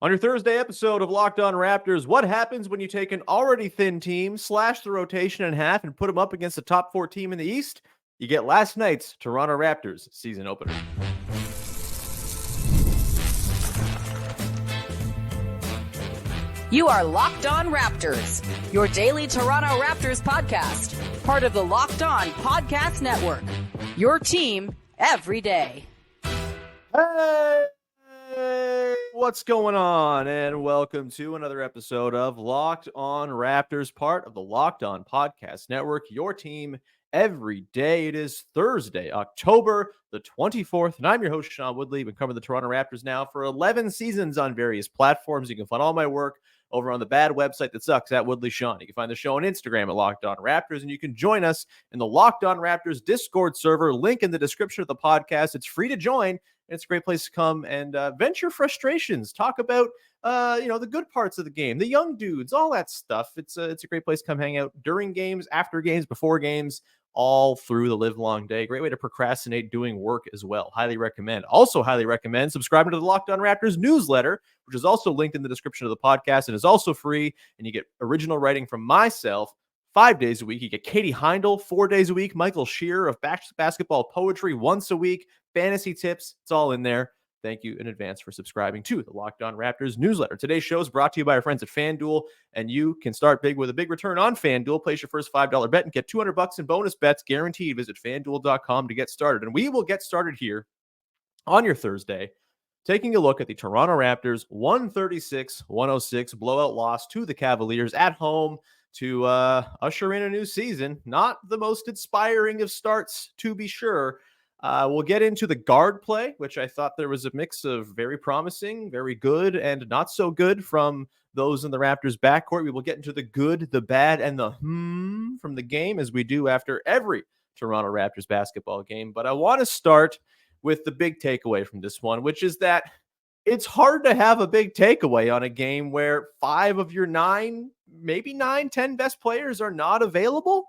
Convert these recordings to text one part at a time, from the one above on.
On your Thursday episode of Locked On Raptors, what happens when you take an already thin team, slash the rotation in half, and put them up against a top four team in the East? You get last night's Toronto Raptors season opener. You are Locked On Raptors, your daily Toronto Raptors podcast, part of the Locked On Podcast Network. Your team every day. Hey, what's going on? And welcome to another episode of Locked On Raptors, part of the Locked On Podcast Network, your team every day. It is Thursday, October the 24th, and I'm your host, Sean Woodley. I've been covering the Toronto Raptors now for 11 seasons on various platforms. You can find all my work over on the bad website that sucks at Woodley Sean. You can find the show on Instagram at Locked On Raptors, and you can join us in the Locked On Raptors Discord server. Link in the description of the podcast. It's free to join. It's a great place to come and vent your frustrations. Talk about the good parts of the game, the young dudes, all that stuff. It's a great place to come hang out during games, after games, before games, all through the live long day. Great way to procrastinate doing work as well. Highly recommend. Also highly recommend subscribing to the Locked On Raptors newsletter, which is also linked in the description of the podcast and is also free. And you get original writing from myself 5 days a week. You get Katie Heindel 4 days a week, Michael Shearer of basketball poetry once a week, fantasy tips. It's all in there. Thank you in advance for subscribing to the Locked On Raptors newsletter. Today's show is brought to you by our friends at FanDuel, and you can start big with a big return on FanDuel. Place your first $5 bet and get $200 in bonus bets guaranteed. Visit FanDuel.com to get started. And we will get started here on your Thursday, taking a look at the Toronto Raptors 136-106 blowout loss to the Cavaliers at home to usher in a new season. Not the most inspiring of starts, to be sure. We'll get into the guard play, which I thought there was a mix of very promising, very good, and not so good from those in the Raptors backcourt. We will get into the good, the bad, and the from the game, as we do after every Toronto Raptors basketball game. But I want to start with the big takeaway from this one, which is that it's hard to have a big takeaway on a game where 5 of your 9, maybe 9, 10 best players are not available.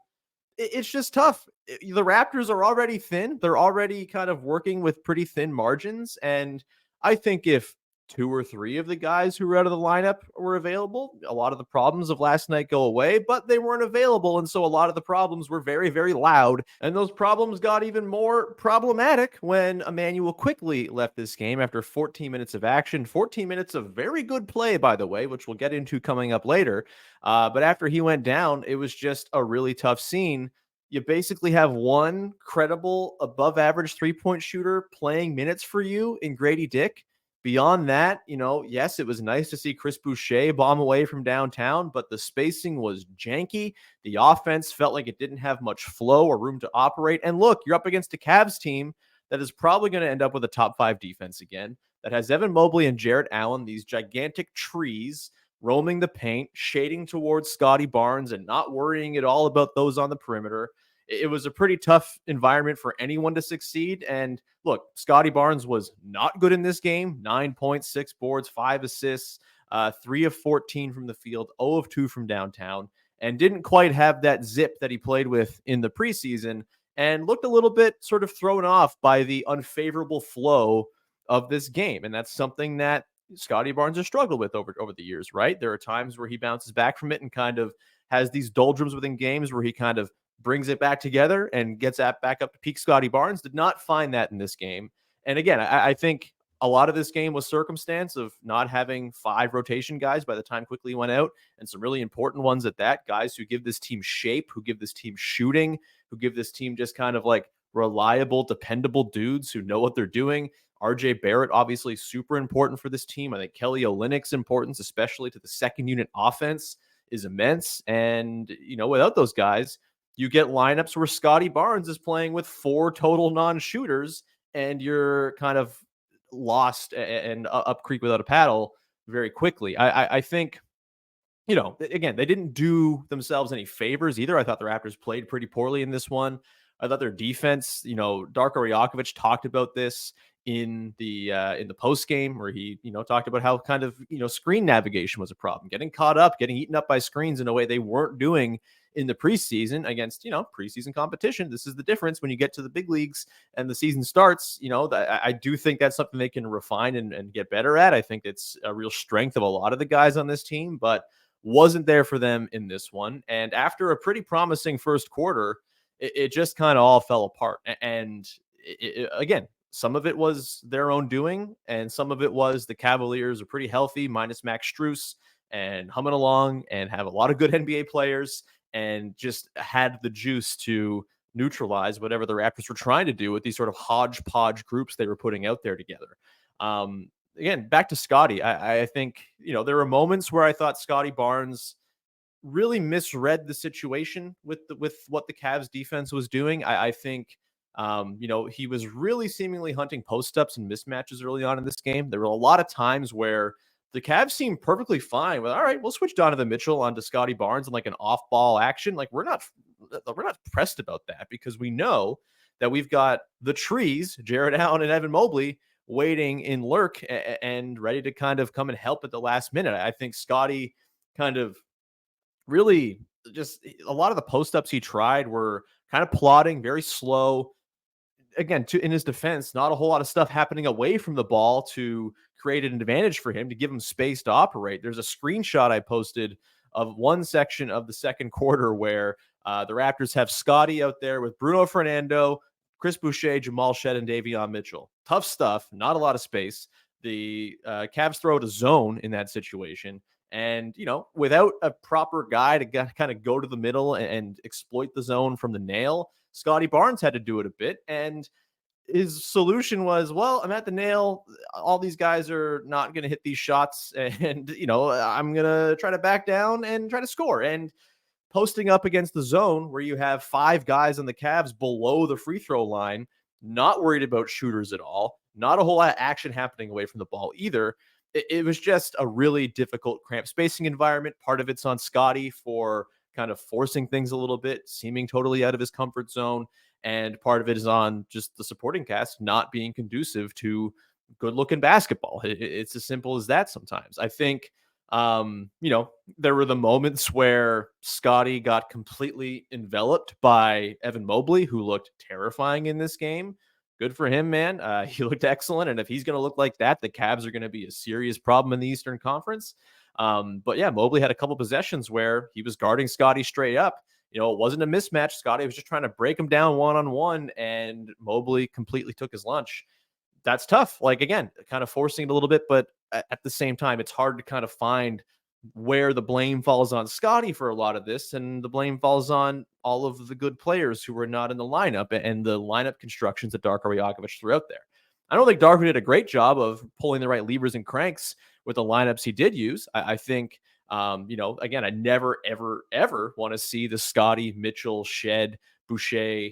It's just tough. The Raptors are already thin. They're already kind of working with pretty thin margins. And I think if 2 or 3 of the guys who were out of the lineup were available, a lot of the problems of last night go away, but they weren't available. And so a lot of the problems were very, very loud. And those problems got even more problematic when Immanuel Quickley left this game after 14 minutes of action, 14 minutes of very good play, by the way, which we'll get into coming up later. But after he went down, it was just a really tough scene. You basically have one credible above average 3-point shooter playing minutes for you in Grady Dick. Beyond that, yes, it was nice to see Chris Boucher bomb away from downtown, but the spacing was janky. The offense felt like it didn't have much flow or room to operate. And look, you're up against a Cavs team that is probably going to end up with a top 5 defense again, that has Evan Mobley and Jarrett Allen, these gigantic trees roaming the paint, shading towards Scotty Barnes and not worrying at all about those on the perimeter. It was a pretty tough environment for anyone to succeed. And look, Scotty Barnes was not good in this game. 9 points, 6 boards, 5 assists, 3 of 14 from the field, 0 of 2 from downtown, and didn't quite have that zip that he played with in the preseason, and looked a little bit sort of thrown off by the unfavorable flow of this game. And that's something that Scotty Barnes has struggled with over the years, right? There are times where he bounces back from it and kind of has these doldrums within games where he kind of brings it back together and gets back up to peak Scotty Barnes. Did not find that in this game. And again, I think a lot of this game was circumstance of not having 5 rotation guys by the time Quickley went out, and some really important ones at that, guys who give this team shape, who give this team shooting, who give this team just kind of like reliable, dependable dudes who know what they're doing. RJ Barrett, obviously super important for this team. I think Kelly Olynyk's importance, especially to the second unit offense, is immense. And, without those guys, you get lineups where Scotty Barnes is playing with 4 total non-shooters, and you're kind of lost and up creek without a paddle very quickly. I think, again, they didn't do themselves any favors either. I thought the Raptors played pretty poorly in this one. I thought their defense, Darko Rajakovic talked about this in the post game, where he talked about how kind of screen navigation was a problem, getting caught up, getting eaten up by screens in a way they weren't doing in the preseason against, preseason competition. This is the difference when you get to the big leagues and the season starts. I do think that's something they can refine and get better at. I think it's a real strength of a lot of the guys on this team, but wasn't there for them in this one. And after a pretty promising first quarter, it just kind of all fell apart. And again, some of it was their own doing, and some of it was the Cavaliers are pretty healthy, minus Max Strus, and humming along and have a lot of good NBA players and just had the juice to neutralize whatever the Raptors were trying to do with these sort of hodgepodge groups they were putting out there together. Again, back to Scotty. I think, there were moments where I thought Scotty Barnes really misread the situation with what the Cavs defense was doing. I think, he was really seemingly hunting post-ups and mismatches early on in this game. There were a lot of times where the Cavs seemed perfectly fine with, all right, we'll switch Donovan Mitchell onto Scotty Barnes and like an off-ball action. Like we're not pressed about that because we know that we've got the trees, Jarrett Allen and Evan Mobley, waiting in lurk and ready to kind of come and help at the last minute. I think Scotty kind of really just a lot of the post-ups he tried were kind of plodding, very slow. Again, in his defense, not a whole lot of stuff happening away from the ball to create an advantage for him, to give him space to operate. There's a screenshot I posted of one section of the second quarter where the Raptors have Scotty out there with Bruno Fernando, Chris Boucher, Jamal Shead, and Davion Mitchell. Tough stuff, not a lot of space. The Cavs throw to zone in that situation. And, without a proper guy to kind of go to the middle and exploit the zone from the nail, Scottie Barnes had to do it a bit. And his solution was, well, I'm at the nail. All these guys are not going to hit these shots. And, I'm going to try to back down and try to score. And posting up against the zone where you have 5 guys on the Cavs below the free throw line, not worried about shooters at all, not a whole lot of action happening away from the ball either. It was just a really difficult cramped spacing environment. Part of it's on Scotty for kind of forcing things a little bit, seeming totally out of his comfort zone. And part of it is on just the supporting cast not being conducive to good looking basketball. It's as simple as that sometimes. I think, there were the moments where Scotty got completely enveloped by Evan Mobley, who looked terrifying in this game. Good for him, man. He looked excellent. And if he's going to look like that, the Cavs are going to be a serious problem in the Eastern Conference. But yeah, Mobley had a couple possessions where he was guarding Scotty straight up. It wasn't a mismatch. Scotty was just trying to break him down one-on-one, and Mobley completely took his lunch. That's tough. Like, again, kind of forcing it a little bit, but at the same time, it's hard to kind of find where the blame falls on Scotty for a lot of this, and the blame falls on all of the good players who were not in the lineup and the lineup constructions that Darko Rajakovic threw out there. I don't think Darko did a great job of pulling the right levers and cranks with the lineups he did use. I think, again, I never, ever, ever want to see the Scotty, Mitchell, Shed, Boucher,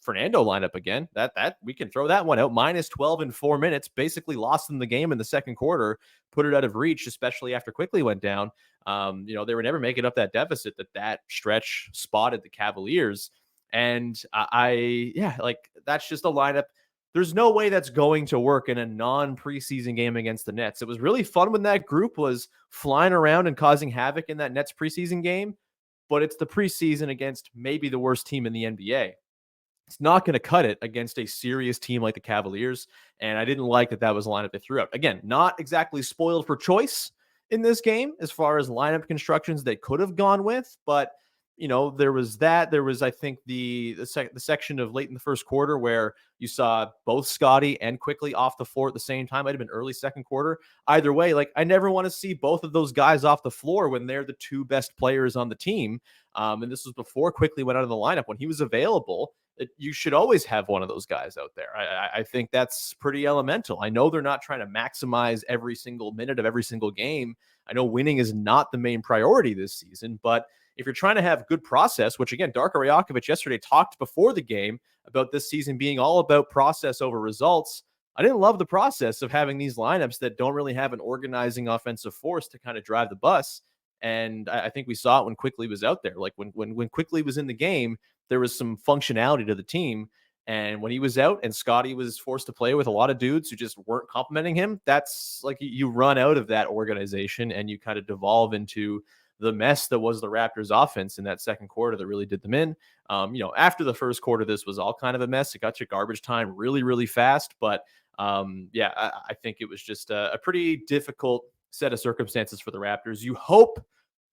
Fernando lineup again. That we can throw that one out. Minus 12 in 4 minutes, basically lost them the game in the second quarter, put it out of reach, especially after Quickley went down. They were never making up that deficit that stretch spotted the Cavaliers. And that's just a lineup. There's no way that's going to work in a non-preseason game against the Nets. It was really fun when that group was flying around and causing havoc in that Nets preseason game, but it's the preseason against maybe the worst team in the NBA. It's not going to cut it against a serious team like the Cavaliers, and I didn't like that was a lineup they threw out. Again, not exactly spoiled for choice in this game as far as lineup constructions they could have gone with, but there was that. There was, I think, the section of late in the first quarter where you saw both Scotty and Quickley off the floor at the same time. Might have been early second quarter. Either way, like, I never want to see both of those guys off the floor when they're the 2 best players on the team. And this was before Quickley went out of the lineup. When he was available, you should always have one of those guys out there. I think that's pretty elemental. I know they're not trying to maximize every single minute of every single game. I know winning is not the main priority this season, but if you're trying to have good process, which again, Darko Rajakovic yesterday talked before the game about this season being all about process over results. I didn't love the process of having these lineups that don't really have an organizing offensive force to kind of drive the bus. And I think we saw it when Quickley was out there. Like when Quickley was in the game, there was some functionality to the team. And when he was out and Scotty was forced to play with a lot of dudes who just weren't complimenting him, that's like you run out of that organization and you kind of devolve into the mess that was the Raptors offense in that second quarter that really did them in. After the first quarter, this was all kind of a mess. It got to garbage time really, really fast. But I think it was just a pretty difficult set of circumstances for the Raptors. You hope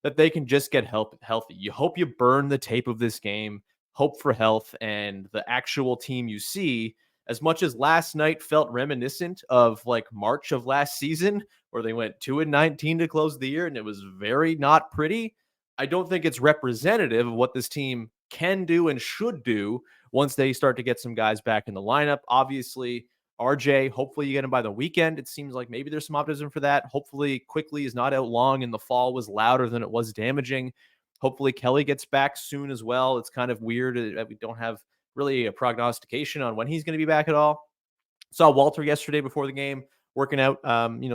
that they can just get healthy. You hope you burn the tape of this game, hope for health, and the actual team you see. As much as last night felt reminiscent of like March of last season, where they went 2-19 to close the year, and it was very not pretty. I don't think it's representative of what this team can do and should do once they start to get some guys back in the lineup. Obviously, RJ, hopefully you get him by the weekend. It seems like maybe there's some optimism for that. Hopefully Quickley is not out long and the fall was louder than it was damaging. Hopefully Kelly gets back soon as well. It's kind of weird that we don't have really a prognostication on when he's going to be back at all. Saw Walter yesterday before the game working out,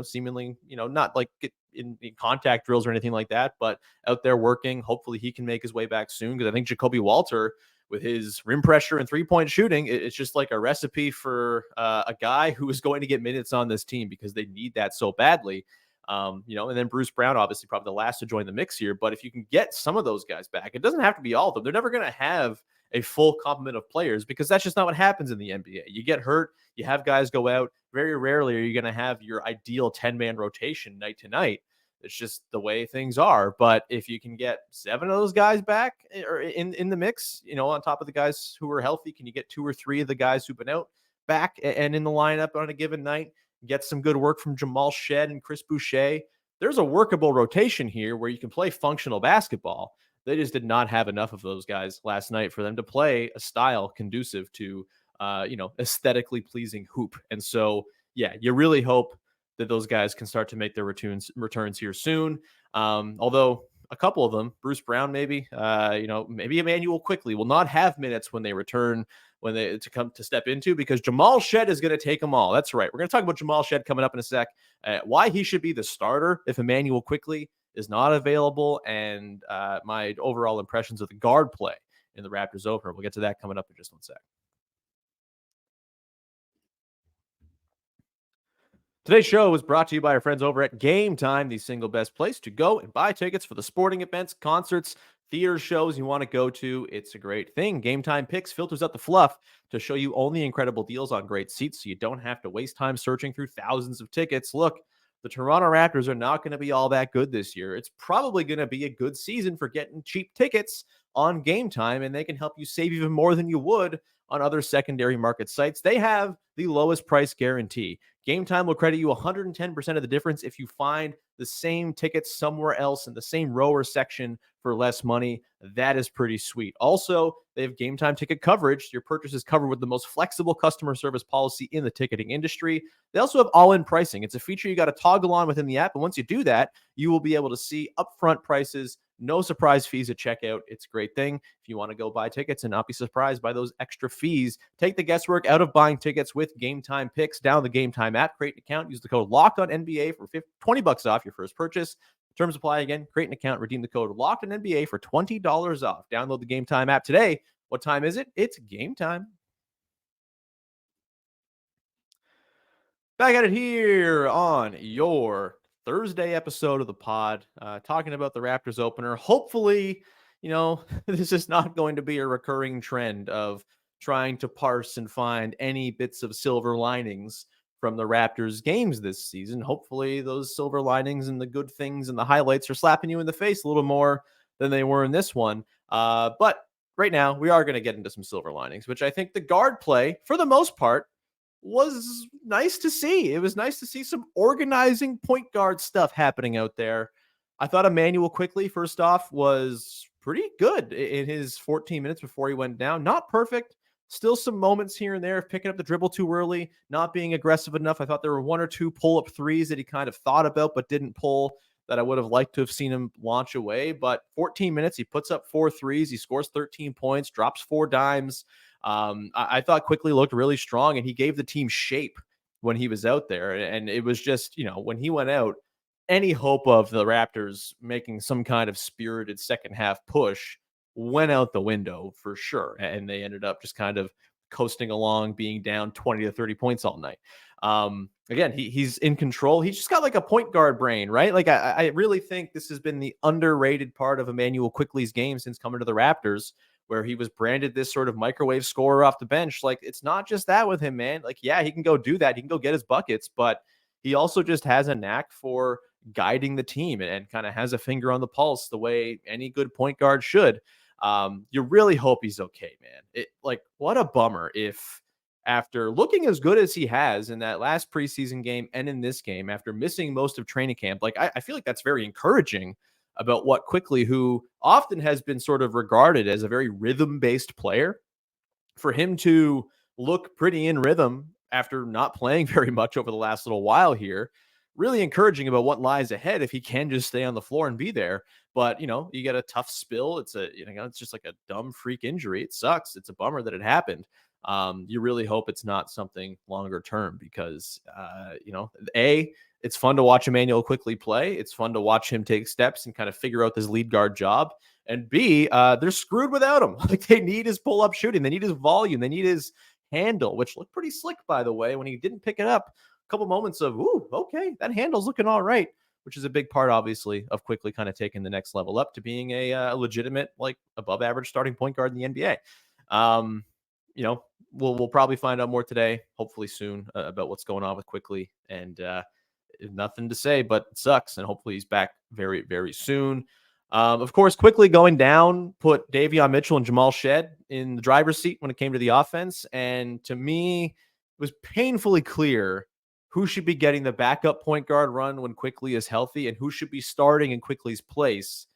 seemingly, not like in contact drills or anything like that, but out there working. Hopefully he can make his way back soon, because I think Jacoby Walter, with his rim pressure and three-point shooting, it's just like a recipe for a guy who is going to get minutes on this team, because they need that so badly. And then Bruce Brown, obviously probably the last to join the mix here. But if you can get some of those guys back, it doesn't have to be all of them. They're never going to have a full complement of players, because that's just not what happens in the NBA. You get hurt, you have guys go out. Very rarely are you going to have your ideal 10-man rotation night to night. It's just the way things are. But if you can get 7 of those guys back or in the mix, on top of the guys who are healthy, can you get 2 or 3 of the guys who've been out back and in the lineup on a given night? Get some good work from Jamal Shead and Chris Boucher. There's a workable rotation here where you can play functional basketball. They just did not have enough of those guys last night for them to play a style conducive to, aesthetically pleasing hoop. And so, you really hope that those guys can start to make their returns here soon. Although a couple of them, Bruce Brown, maybe Immanuel Quickley will not have minutes when they return, to come to step into, because Jamal Shead is going to take them all. That's right. We're going to talk about Jamal Shead coming up in a sec. Why he should be the starter if Immanuel Quickley is not available, and my overall impressions of the guard play in the Raptors opener. We'll get to that coming up in just one sec. Today's show is brought to you by our friends over at GameTime, the single best place to go and buy tickets for the sporting events, concerts, theater shows you want to go to. It's a great thing. GameTime Picks filters out the fluff to show you only incredible deals on great seats, so you don't have to waste time searching through thousands of tickets. Look, the Toronto Raptors are not going to be all that good this year. It's probably going to be a good season for getting cheap tickets on GameTime, and they can help you save even more than you would on other secondary market sites. They have the lowest price guarantee. GameTime will credit you 110% of the difference if you find the same tickets somewhere else in the same row or section for less money. That is pretty sweet. Also, they have GameTime ticket coverage. Your purchase is covered with the most flexible customer service policy in the ticketing industry. They also have all-in pricing. It's a feature you got to toggle on within the app, and once you do that, you will be able to see upfront prices, no surprise fees at checkout. It's a great thing. If you want to go buy tickets and not be surprised by those extra fees, take the guesswork out of buying tickets with GameTime Picks. Download the GameTime app, create an account, use the code LOCKEDONNBA for $20 off your first purchase. Terms apply again. Create an account, redeem the code LOCKEDONNBA for $20 off. Download the GameTime app today. What time is it? It's game time. Back at it here on your Thursday episode of the pod, talking about the Raptors opener. Hopefully, this is not going to be a recurring trend of trying to parse and find any bits of silver linings from the Raptors games this season. Hopefully those silver linings and the good things and the highlights are slapping you in the face a little more than they were in this one. But right now we are going to get into some silver linings, which I think the guard play, for the most part, was nice to see. It was nice to see some organizing point guard stuff happening out there. I thought Immanuel Quickley, first off, was pretty good in his 14 minutes before he went down. Not perfect. Still some moments here and there of picking up the dribble too early, not being aggressive enough. I thought there were 1 or 2 pull-up threes that he kind of thought about but didn't pull, that I would have liked to have seen him launch away. But 14 minutes, he puts up 4 threes. He scores 13 points, drops 4 dimes. I thought Quickley looked really strong, and he gave the team shape when he was out there. And it was just, when he went out, any hope of the Raptors making some kind of spirited second half push went out the window for sure. And they ended up just kind of coasting along, being down 20 to 30 points all night. Again, he's in control. He's just got like a point guard brain, right? Like I really think this has been the underrated part of Immanuel Quickley's game since coming to the Raptors, where he was branded this sort of microwave scorer off the bench. Like, it's not just that with him, man. Like, yeah, he can go do that. He can go get his buckets, but he also just has a knack for guiding the team and kind of has a finger on the pulse the way any good point guard should. You really hope he's okay, man. Like, what a bummer if after looking as good as he has in that last preseason game and in this game, after missing most of training camp, like I feel like that's very encouraging about what Quickley, who often has been sort of regarded as a very rhythm-based player, for him to look pretty in rhythm after not playing very much over the last little while here, really encouraging about what lies ahead if he can just stay on the floor and be there. But, you get a tough spill. It's it's just like a dumb freak injury. It sucks. It's a bummer that it happened. You really hope it's not something longer term because, it's fun to watch Immanuel Quickley play. It's fun to watch him take steps and kind of figure out this lead guard job. And B, they're screwed without him. Like, they need his pull-up shooting. They need his volume. They need his handle, which looked pretty slick, by the way, when he didn't pick it up. A couple moments of, ooh, okay, that handle's looking all right, which is a big part, obviously, of Quickley kind of taking the next level up to being a legitimate, like, above-average starting point guard in the NBA. We'll probably find out more today, hopefully soon, about what's going on with Quickley. And nothing to say, but it sucks. And hopefully he's back very, very soon. Of course, Quickley going down put Davion Mitchell and Jamal Shead in the driver's seat when it came to the offense. And to me, it was painfully clear who should be getting the backup point guard run when Quickley is healthy and who should be starting in Quickley's place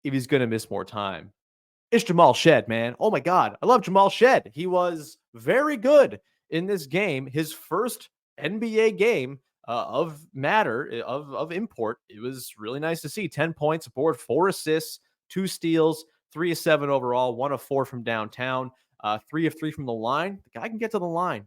if he's going to miss more time. It's Jamal Shead, man. Oh my God. I love Jamal Shead. He was very good in this game. His first NBA game of import. It was really nice to see. 10 points, aboard 4 assists, 2 steals, 3 of 7 overall, 1 of 4 from downtown, 3 of 3 from the line. The guy can get to the line.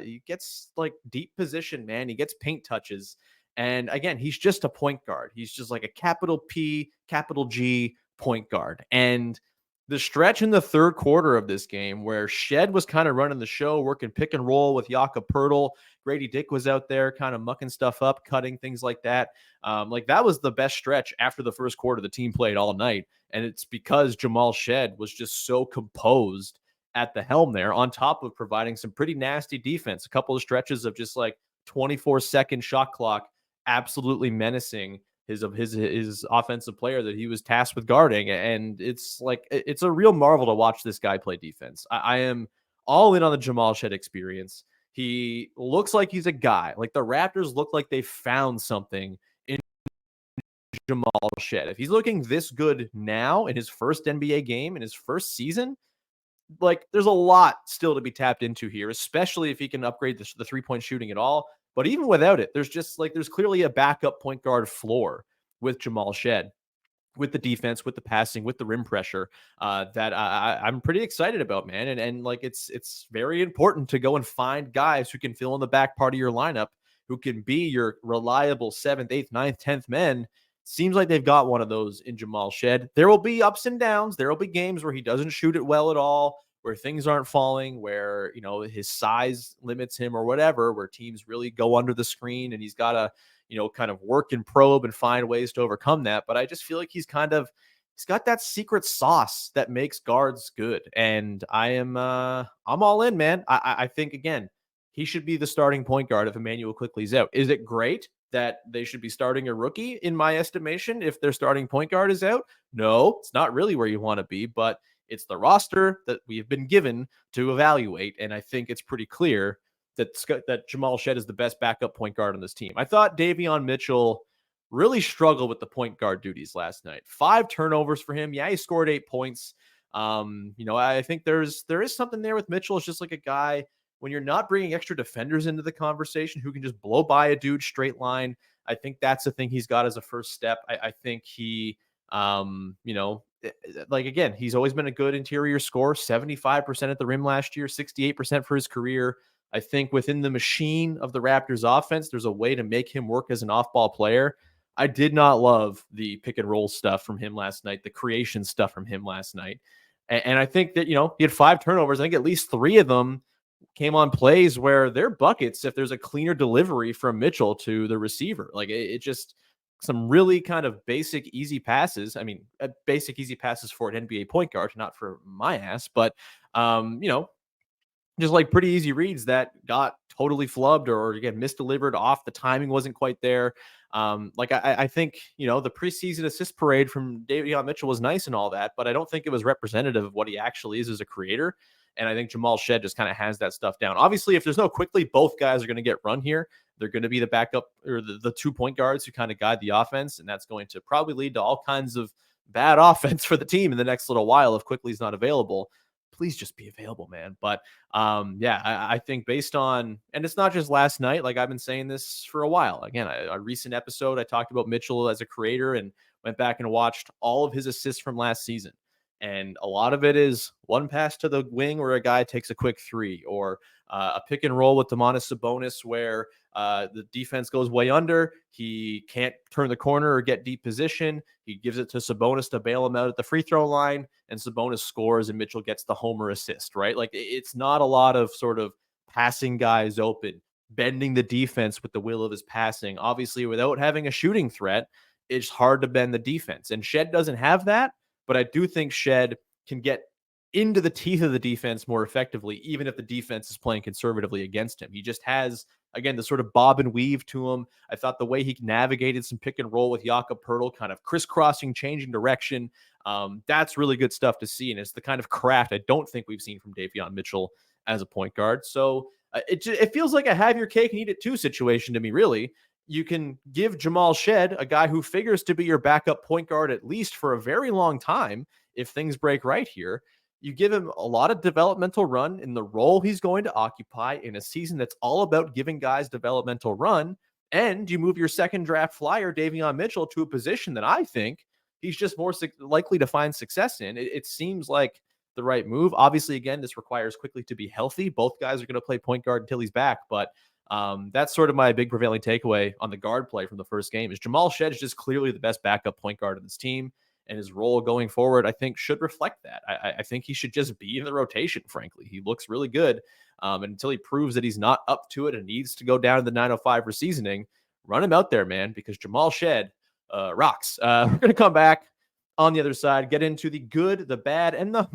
He gets like deep position, man. He gets paint touches. And again, he's just a point guard. He's just like a capital P, capital G point guard. And the stretch in the third quarter of this game where Shead was kind of running the show, working pick and roll with Jakob Poeltl. Grady Dick was out there kind of mucking stuff up, cutting things like that. That was the best stretch after the first quarter the team played all night. And it's because Jamal Shead was just so composed at the helm there, on top of providing some pretty nasty defense. A couple of stretches of just like 24-second shot clock, absolutely menacing his offensive player that he was tasked with guarding. And it's a real marvel to watch this guy play defense. I am all in on the Jamal Shead experience. He looks like he's a guy. Like, the Raptors look like they found something in Jamal Shead. If he's looking this good now in his first NBA game, in his first season, like, there's a lot still to be tapped into here, especially if he can upgrade the three-point shooting at all. But even without it, there's clearly a backup point guard floor with Jamal Shead, with the defense, with the passing, with the rim pressure, that I'm pretty excited about, man. And like, it's very important to go and find guys who can fill in the back part of your lineup, who can be your reliable 7th, 8th, 9th, 10th men. Seems like they've got one of those in Jamal Shead. There will be ups and downs. There will be games where he doesn't shoot it well at all, where things aren't falling, where, his size limits him or whatever, where teams really go under the screen and he's got to, kind of work and probe and find ways to overcome that. But I just feel like he's got that secret sauce that makes guards good. And I'm all in, man. I think, again, he should be the starting point guard if Immanuel Quickley's out. Is it great that they should be starting a rookie, in my estimation, if their starting point guard is out? No, it's not really where you want to be, but it's the roster that we have been given to evaluate. And I think it's pretty clear that Jamal Shead is the best backup point guard on this team. I thought Davion Mitchell really struggled with the point guard duties last night. 5 turnovers for him. Yeah, he scored 8 points. I think there is something there with Mitchell. It's just like a guy, when you're not bringing extra defenders into the conversation who can just blow by a dude straight line. I think that's the thing he's got as a first step. I think he, again, he's always been a good interior scorer, 75% at the rim last year, 68% for his career. I think within the machine of the Raptors offense, there's a way to make him work as an off-ball player. I did not love the pick and roll stuff from him last night, the creation stuff from him last night. And I think that, he had 5 turnovers. I think at least 3 of them came on plays where they're buckets if there's a cleaner delivery from Mitchell to the receiver. Like it just some really kind of basic, easy passes. I mean, basic, easy passes for an NBA point guard, not for my ass, but just like pretty easy reads that got totally flubbed or again misdelivered off. The timing wasn't quite there. I think the preseason assist parade from Davion Mitchell was nice and all that, but I don't think it was representative of what he actually is as a creator. And I think Jamal Shead just kind of has that stuff down. Obviously, if there's no Quickley, both guys are going to get run here. They're going to be the backup or the 2 point guards who kind of guide the offense, and that's going to probably lead to all kinds of bad offense for the team in the next little while if Quickley's not available. Please just be available, man. But I think based on, and it's not just last night, like I've been saying this for a while. Again, a recent episode, I talked about Mitchell as a creator and went back and watched all of his assists from last season. And a lot of it is one pass to the wing where a guy takes a quick three, or a pick and roll with Domantas Sabonis where the defense goes way under. He can't turn the corner or get deep position. He gives it to Sabonis to bail him out at the free throw line, and Sabonis scores, and Mitchell gets the homer assist, right? Like it's not a lot of sort of passing guys open, bending the defense with the will of his passing. Obviously, without having a shooting threat, it's hard to bend the defense. And Shead doesn't have that, but I do think Shead can get into the teeth of the defense more effectively, even if the defense is playing conservatively against him. He just has, again, the sort of bob and weave to him. I thought the way he navigated some pick and roll with Jakob Poeltl, kind of crisscrossing, changing direction, that's really good stuff to see. And it's the kind of craft I don't think we've seen from Davion Mitchell as a point guard. So it feels like a have your cake and eat it too situation to me, really. You can give Jamal Shead, a guy who figures to be your backup point guard at least for a very long time, if things break right here. You give him a lot of developmental run in the role he's going to occupy in a season that's all about giving guys developmental run. And you move your second draft flyer, Davion Mitchell, to a position that I think he's just more likely to find success in. It seems like the right move. Obviously, again, this requires Quickley to be healthy. Both guys are going to play point guard until he's back, but that's sort of my big prevailing takeaway on the guard play from the first game is Jamal Shead is just clearly the best backup point guard in this team, and his role going forward, I think, should reflect that. I think he should just be in the rotation, frankly. He looks really good. And until he proves that he's not up to it and needs to go down to the 905 for seasoning, run him out there, man, because Jamal Shead rocks. We're going to come back on the other side, get into the good, the bad, and the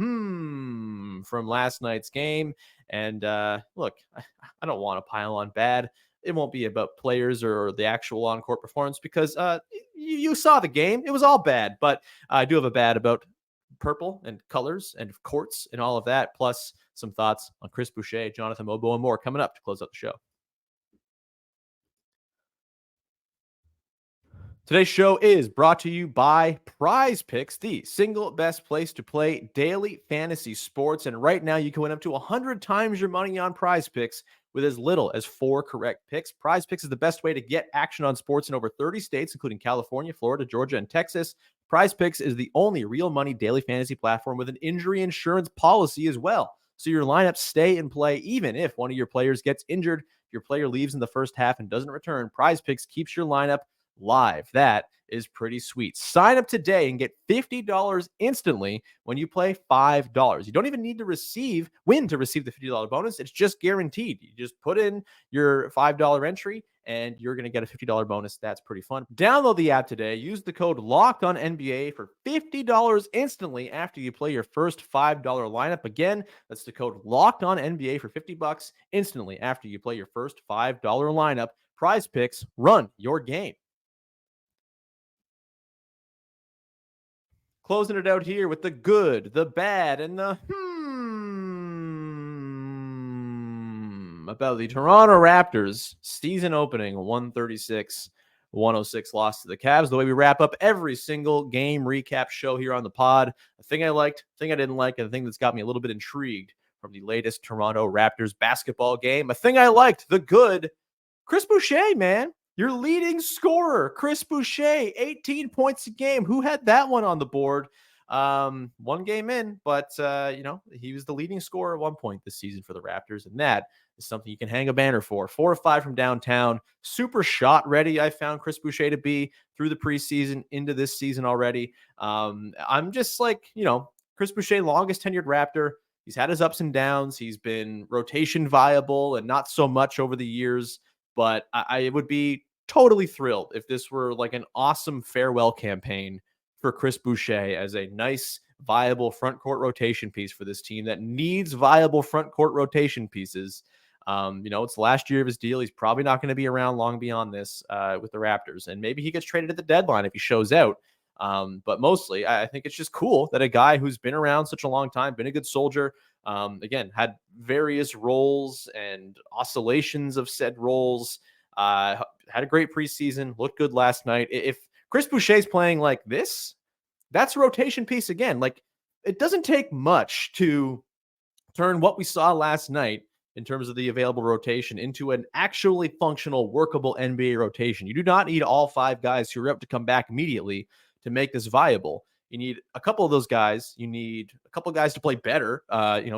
from last night's game. And look, I don't want to pile on bad. It won't be about players or the actual on-court performance because you saw the game. It was all bad. But I do have a bad about purple and colors and courts and all of that, plus some thoughts on Chris Boucher, Jonathan Mogbo, and more coming up to close out the show. Today's show is brought to you by Prize Picks, the single best place to play daily fantasy sports. And right now, you can win up to 100 times your money on Prize Picks with as little as 4 correct picks. Prize Picks is the best way to get action on sports in over 30 states, including California, Florida, Georgia, and Texas. Prize Picks is the only real money daily fantasy platform with an injury insurance policy as well. So your lineups stay in play even if one of your players gets injured. If your player leaves in the first half and doesn't return, Prize Picks keeps your lineup live. That is pretty sweet. Sign up today and get $50 instantly when you play $5. You don't even need to win to receive the $50 bonus. It's just guaranteed. You just put in your $5 entry and you're going to get a $50 bonus. That's pretty fun. Download the app today. Use the code LOCKEDONNBA for $50 instantly after you play your first $5 lineup. Again, that's the code LOCKEDONNBA for $50 instantly after you play your first $5 lineup. Prize Picks, run your game. Closing it out here with the good, the bad, and the about the Toronto Raptors season opening 136-106 loss to the Cavs. The way we wrap up every single game recap show here on the pod. A thing I liked, a thing I didn't like, and a thing that's got me a little bit intrigued from the latest Toronto Raptors basketball game. A thing I liked, the good, Chris Boucher, man. Your leading scorer, Chris Boucher, 18 points a game. Who had that one on the board? One game in, but he was the leading scorer at one point this season for the Raptors, and that is something you can hang a banner for. 4 or 5 from downtown, super shot ready. I found Chris Boucher to be through the preseason into this season already. I'm just like, Chris Boucher, longest tenured Raptor. He's had his ups and downs. He's been rotation viable and not so much over the years, but I would be totally thrilled if this were like an awesome farewell campaign for Chris Boucher as a nice, viable front court rotation piece for this team that needs viable front court rotation pieces. It's the last year of his deal. He's probably not going to be around long beyond this with the Raptors, and maybe he gets traded at the deadline if he shows out. But mostly, I think it's just cool that a guy who's been around such a long time, been a good soldier, again, had various roles and oscillations of said roles, had a great preseason, looked good last night. If Chris Boucher's playing like this, that's a rotation piece again. Like, it doesn't take much to turn what we saw last night in terms of the available rotation into an actually functional, workable NBA rotation. You do not need all 5 guys who are up to come back immediately to make this viable. You need a couple of those guys. You need a couple of guys to play better.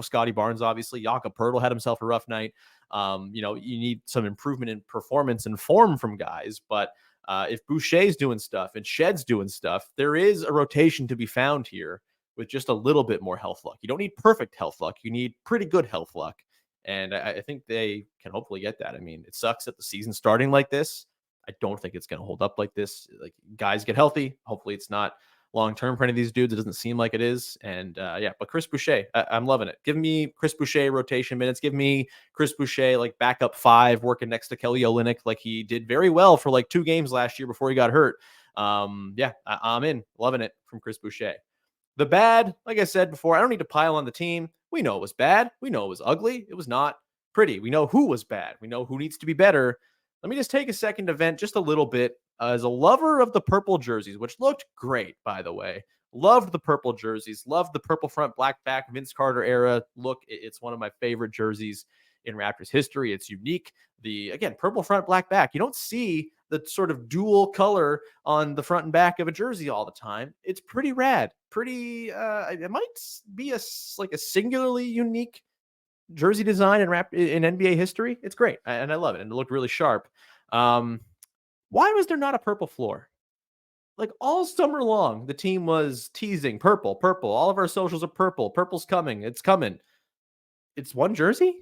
Scotty Barnes, obviously. Jakob Poeltl had himself a rough night. You need some improvement in performance and form from guys. But if Boucher's doing stuff and Shead's doing stuff, there is a rotation to be found here with just a little bit more health luck. You don't need perfect health luck. You need pretty good health luck. And I think they can hopefully get that. I mean, it sucks that the season's starting like this. I don't think it's going to hold up like this. Like, guys get healthy. Hopefully it's not long-term for any of these dudes. It doesn't seem like it is. And but Chris Boucher, I'm loving it. Give me Chris Boucher rotation minutes. Give me Chris Boucher like backup 5 working next to Kelly Olynyk like he did very well for like 2 games last year before he got hurt. I'm in. Loving it from Chris Boucher. The bad, like I said before, I don't need to pile on the team. We know it was bad. We know it was ugly. It was not pretty. We know who was bad. We know who needs to be better. Let me just take a second to vent just a little bit. As a lover of the purple jerseys, which looked great, by the way. Loved the purple jerseys. Loved the purple front, black back, Vince Carter era look. It's one of my favorite jerseys in Raptors history. It's unique. Again, purple front, black back. You don't see the sort of dual color on the front and back of a jersey all the time. It's pretty rad. It might be a singularly unique jersey design in NBA history. It's great, and I love it, and it looked really sharp. Why was there not a purple floor? Like, all summer long, the team was teasing purple. All of our socials are purple. Purple's coming. It's coming. It's one jersey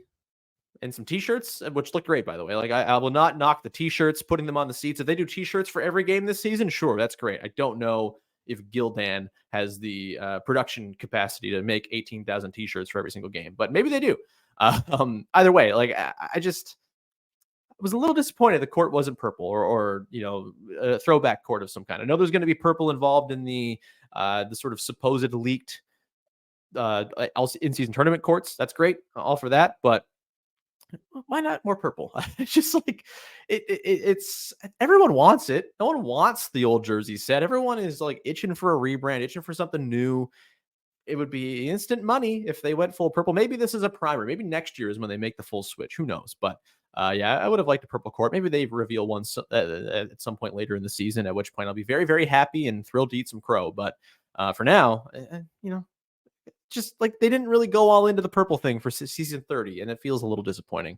and some t-shirts, which look great, by the way. Like, I will not knock the t-shirts, putting them on the seats. If they do t-shirts for every game this season, sure, that's great. I don't know if Gildan has the production capacity to make 18,000 t-shirts for every single game, but maybe they do. Either way, like, I was a little disappointed the court wasn't purple or a throwback court of some kind. I know there's going to be purple involved in the sort of supposed leaked in-season tournament courts. That's great. All for that. But why not more purple? It's just like it's everyone wants it. No one wants the old jersey set. Everyone is like itching for a rebrand, itching for something new. It would be instant money if they went full purple. Maybe this is a primer. Maybe next year is when they make the full switch. Who knows? But I would have liked a purple court. Maybe they reveal one at some point later in the season, at which point I'll be very, very happy and thrilled to eat some crow. But for now, just like they didn't really go all into the purple thing for season 30, and it feels a little disappointing.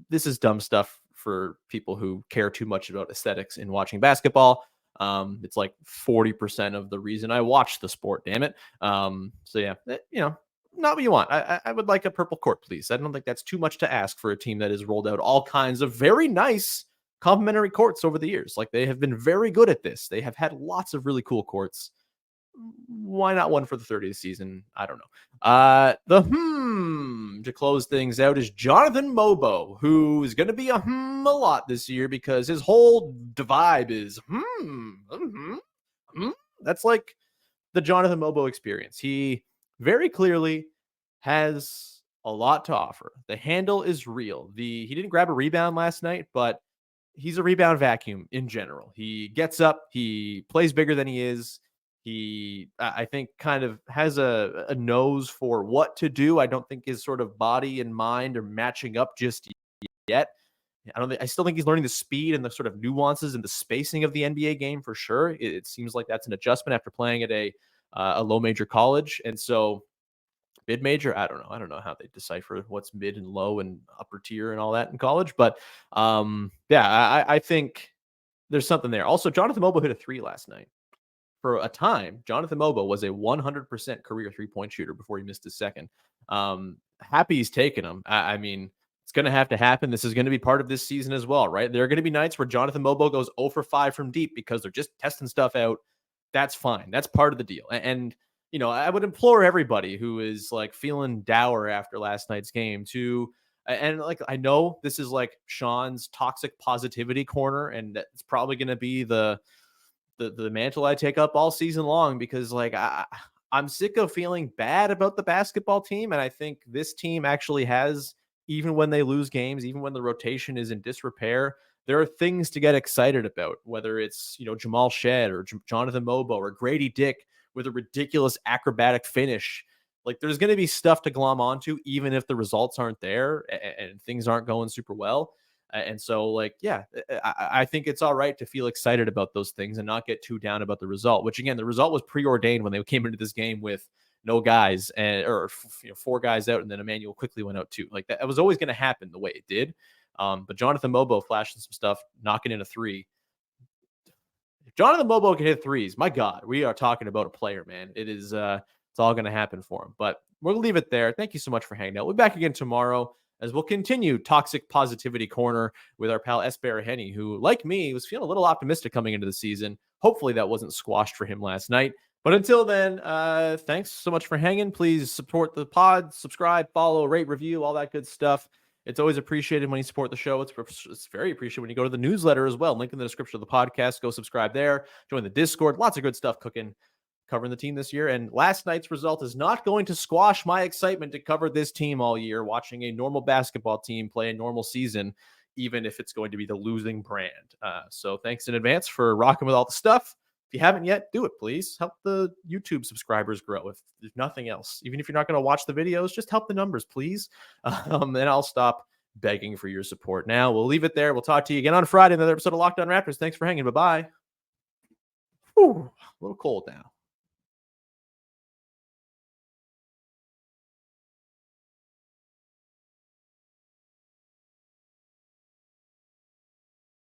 This is dumb stuff for people who care too much about aesthetics in watching basketball. It's like 40% of the reason I watch the sport, damn it. Not what you want. I would like a purple court, please. I don't think that's too much to ask for a team that has rolled out all kinds of very nice complementary courts over the years. Like, they have been very good at this. They have had lots of really cool courts. Why not one for the 30th season? I don't know. To close things out is Jonathan Mogbo, who is going to be a lot this year because his whole vibe is That's like the Jonathan Mogbo experience. He very clearly has a lot to offer. The handle is real. He didn't grab a rebound last night, but he's a rebound vacuum in general. He gets up, he plays bigger than he is. He, I think, kind of has a nose for what to do. I don't think his sort of body and mind are matching up just yet. I still think he's learning the speed and the sort of nuances and the spacing of the NBA game for sure. It seems like that's an adjustment after playing at a low major college. And so mid major, I don't know how they decipher what's mid and low and upper tier and all that in college. But I think there's something there. Also, Jonathan Mogbo hit a 3 last night for a time, Jonathan Mogbo was a 100% career 3-point shooter before he missed his second. Happy he's taking them. I mean, it's going to have to happen. This is going to be part of this season as well, right? There are going to be nights where Jonathan Mogbo goes 0 for 5 from deep because they're just testing stuff out. That's fine. That's part of the deal. And you know, I would implore everybody who is like feeling dour after last night's game to, and like, I know this is like Sean's toxic positivity corner, and that's probably going to be the mantle I take up all season long, because like I'm sick of feeling bad about the basketball team. And I think this team actually has, even when they lose games, even when the rotation is in disrepair, there are things to get excited about, whether it's, you know, Jamal Shead or Jonathan Mogbo or Grady Dick with a ridiculous acrobatic finish. Like, there's going to be stuff to glom onto, even if the results aren't there and things aren't going super well. And so, like, yeah, I think it's all right to feel excited about those things and not get too down about the result, which, again, the result was preordained when they came into this game with no guys, or 4 guys out, and then Immanuel Quickley went out too. Like, that was always going to happen the way it did. But Jonathan Mogbo flashing some stuff, knocking in a 3. If Jonathan Mogbo can hit threes, my God, we are talking about a player, man. It's all going to happen for him. But we're going to leave it there. Thank you so much for hanging out. We'll be back again tomorrow as we'll continue Toxic Positivity Corner with our pal Esper Henny, who, like me, was feeling a little optimistic coming into the season. Hopefully that wasn't squashed for him last night. But until then, thanks so much for hanging. Please support the pod, subscribe, follow, rate, review, all that good stuff. It's always appreciated when you support the show. It's very appreciated when you go to the newsletter as well. Link in the description of the podcast. Go subscribe there. Join the Discord. Lots of good stuff cooking, covering the team this year. And last night's result is not going to squash my excitement to cover this team all year, watching a normal basketball team play a normal season, even if it's going to be the losing brand. So thanks in advance for rocking with all the stuff. If you haven't yet, do it, please. Help the YouTube subscribers grow, if there's nothing else. Even if you're not going to watch the videos, just help the numbers, please. And I'll stop begging for your support now. We'll leave it there. We'll talk to you again on Friday, another episode of Locked On Raptors. Thanks for hanging. Bye-bye. A little cold now.